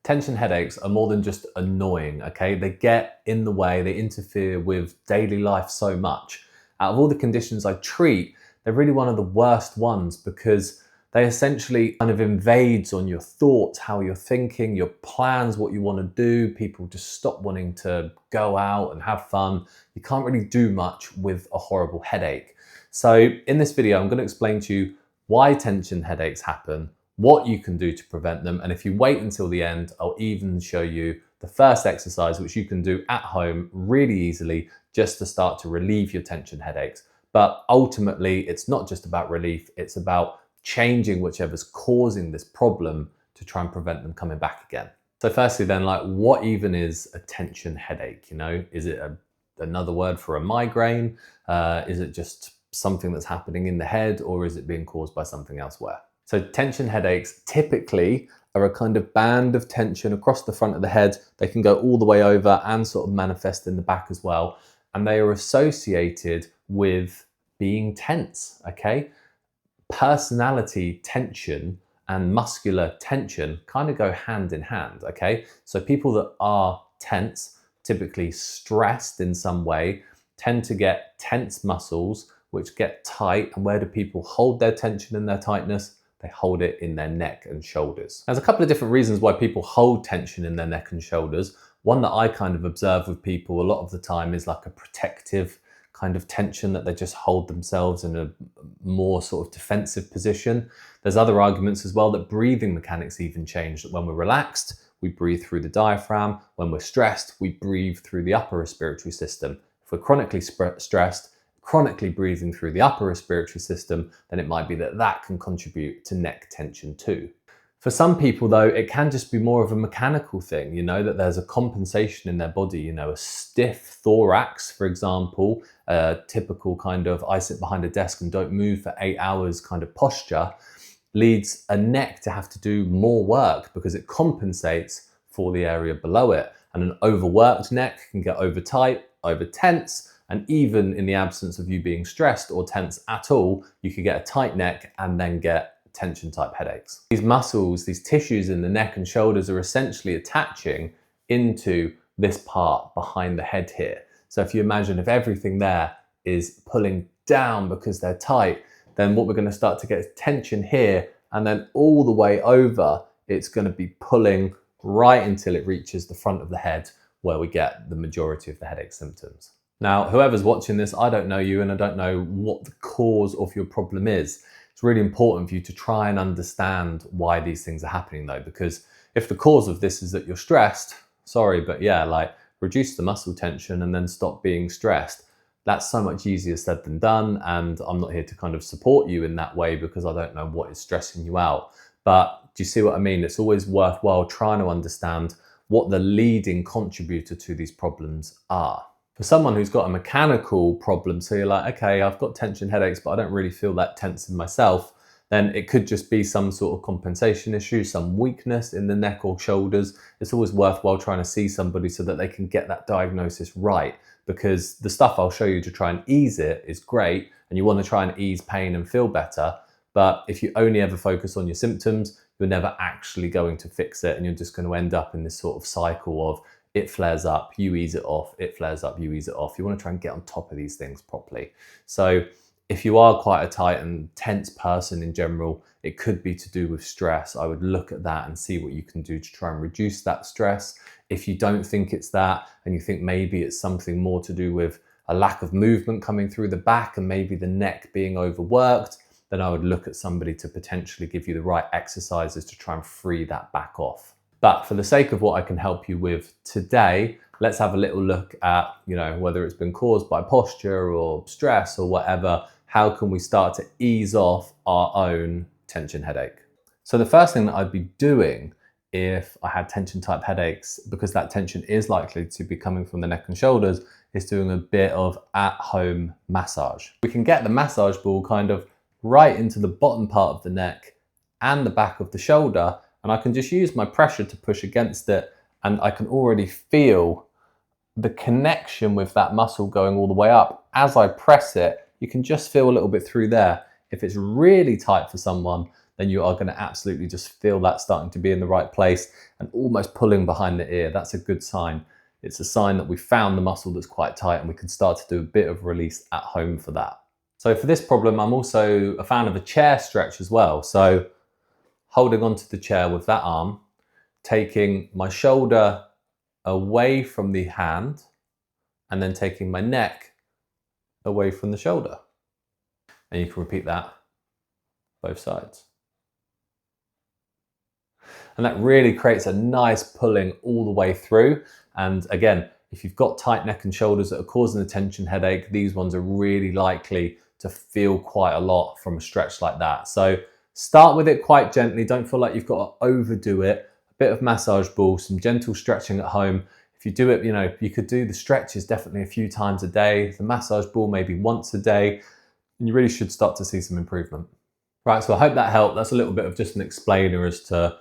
Tension headaches are more than just annoying, okay? They get in the way, they interfere with daily life so much. Out of all the conditions I treat, they're really one of the worst ones because they essentially kind of invades on your thoughts, how you're thinking, your plans, what you want to do. People just stop wanting to go out and have fun. You can't really do much with a horrible headache. So in this video, I'm going to explain to you why tension headaches happen, what you can do to prevent them, and if you wait until the end, I'll even show you the first exercise which you can do at home really easily just to start to relieve your tension headaches. But ultimately, it's not just about relief, it's about changing whichever's causing this problem to try and prevent them coming back again. So firstly then, like, what even is a tension headache? You know, is it another word for a migraine? Is it just something that's happening in the head, or is it being caused by something elsewhere? So tension headaches typically are a kind of band of tension across the front of the head. They can go all the way over and sort of manifest in the back as well. And they are associated with being tense, okay? Personality tension and muscular tension kind of go hand in hand, okay? So people that are tense, typically stressed in some way, tend to get tense muscles which get tight. And where do people hold their tension and their tightness? They hold it in their neck and shoulders. There's a couple of different reasons why people hold tension in their neck and shoulders. One that I kind of observe with people a lot of the time is like a protective kind of tension, that they just hold themselves in a more sort of defensive position. There's other arguments as well that breathing mechanics even change, that when we're relaxed, we breathe through the diaphragm. When we're stressed, we breathe through the upper respiratory system. If we're chronically stressed, chronically breathing through the upper respiratory system, then it might be that that can contribute to neck tension too. For some people though, it can just be more of a mechanical thing, you know, that there's a compensation in their body, you know, a stiff thorax, for example, a typical kind of I sit behind a desk and don't move for 8 hours kind of posture leads a neck to have to do more work because it compensates for the area below it. And an overworked neck can get over tight, over tense, and even in the absence of you being stressed or tense at all, you could get a tight neck and then get tension type headaches. These muscles, these tissues in the neck and shoulders are essentially attaching into this part behind the head here. So if you imagine if everything there is pulling down because they're tight, then what we're going to start to get is tension here, and then all the way over, it's going to be pulling right until it reaches the front of the head where we get the majority of the headache symptoms. Now, whoever's watching this, I don't know you and I don't know what the cause of your problem is. It's really important for you to try and understand why these things are happening though, because if the cause of this is that you're stressed, sorry, but yeah, like reduce the muscle tension and then stop being stressed. That's so much easier said than done. And I'm not here to kind of support you in that way because I don't know what is stressing you out. But do you see what I mean? It's always worthwhile trying to understand what the leading contributor to these problems are. For someone who's got a mechanical problem, so you're like, okay, I've got tension headaches, but I don't really feel that tense in myself, then it could just be some sort of compensation issue, some weakness in the neck or shoulders. It's always worthwhile trying to see somebody so that they can get that diagnosis right, because the stuff I'll show you to try and ease it is great, and you want to try and ease pain and feel better. But if you only ever focus on your symptoms, you're never actually going to fix it, and you're just going to end up in this sort of cycle of it flares up, you ease it off, it flares up, you ease it off. You want to try and get on top of these things properly. So if you are quite a tight and tense person in general, it could be to do with stress. I would look at that and see what you can do to try and reduce that stress. If you don't think it's that, and you think maybe it's something more to do with a lack of movement coming through the back and maybe the neck being overworked, then I would look at somebody to potentially give you the right exercises to try and free that back off. But for the sake of what I can help you with today, let's have a little look at, you know, whether it's been caused by posture or stress or whatever, how can we start to ease off our own tension headache? So the first thing that I'd be doing if I had tension type headaches, because that tension is likely to be coming from the neck and shoulders, is doing a bit of at-home massage. We can get the massage ball kind of right into the bottom part of the neck and the back of the shoulder, and I can just use my pressure to push against it, and I can already feel the connection with that muscle going all the way up. As I press it, you can just feel a little bit through there. If it's really tight for someone, then you are going to absolutely just feel that starting to be in the right place and almost pulling behind the ear. That's a good sign. It's a sign that we found the muscle that's quite tight and we can start to do a bit of release at home for that. So for this problem, I'm also a fan of a chair stretch as well. So holding onto the chair with that arm, taking my shoulder away from the hand, and then taking my neck away from the shoulder. And you can repeat that both sides. And that really creates a nice pulling all the way through. And again, if you've got tight neck and shoulders that are causing a tension headache, these ones are really likely to feel quite a lot from a stretch like that. So start with it quite gently. Don't feel like you've got to overdo it. A bit of massage ball, some gentle stretching at home. If you do it, you could do the stretches definitely a few times a day, the massage ball maybe once a day, and you really should start to see some improvement. Right, so I hope that helped. That's a little bit of just an explainer as to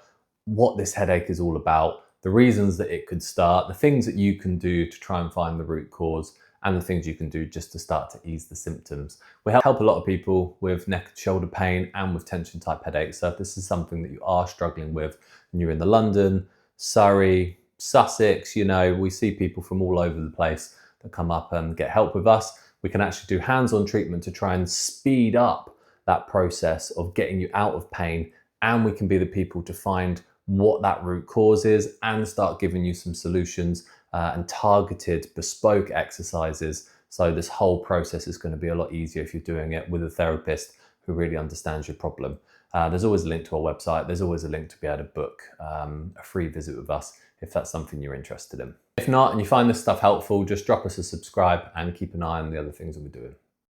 what this headache is all about, the reasons that it could start, the things that you can do to try and find the root cause, and the things you can do just to start to ease the symptoms. We help a lot of people with neck and shoulder pain and with tension type headaches. So if this is something that you are struggling with and you're in the London, Surrey, Sussex, we see people from all over the place that come up and get help with us. We can actually do hands-on treatment to try and speed up that process of getting you out of pain, and we can be the people to find what that root cause is and start giving you some solutions and targeted bespoke exercises. So this whole process is going to be a lot easier if you're doing it with a therapist who really understands your problem. There's always a link to our website. There's always a link to be able to book a free visit with us if that's something you're interested in. If not, and you find this stuff helpful, just drop us a subscribe and keep an eye on the other things that we're doing.